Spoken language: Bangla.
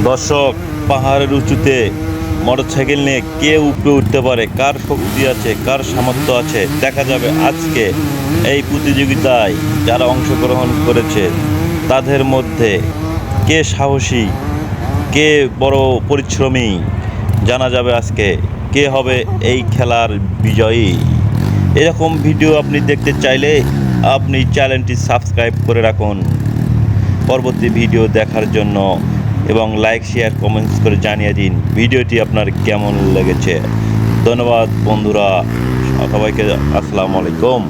দর্শক, পাহাড়ের উঁচুতে মোটরসাইকেল নিয়ে কে উপরে উঠতে পারে, কার শক্তি আছে, কার সামর্থ্য আছে দেখা যাবে আজকে এই প্রতিযোগিতায়। যারা অংশগ্রহণ করেছে তাদের মধ্যে কে সাহসী, কে বড় পরিশ্রমী জানা যাবে আজকে। কে হবে এই খেলার বিজয়ী। এরকম ভিডিও আপনি দেখতে চাইলে আপনি চ্যানেলটি সাবস্ক্রাইব করে রাখুন পরবর্তী ভিডিও দেখার জন্য, এবং লাইক শেয়ার কমেন্টস করে জানিয়ে দিন ভিডিওটি আপনার কেমন লেগেছে। ধন্যবাদ বন্ধুরা, সবাইকে আসসালামু আলাইকুম।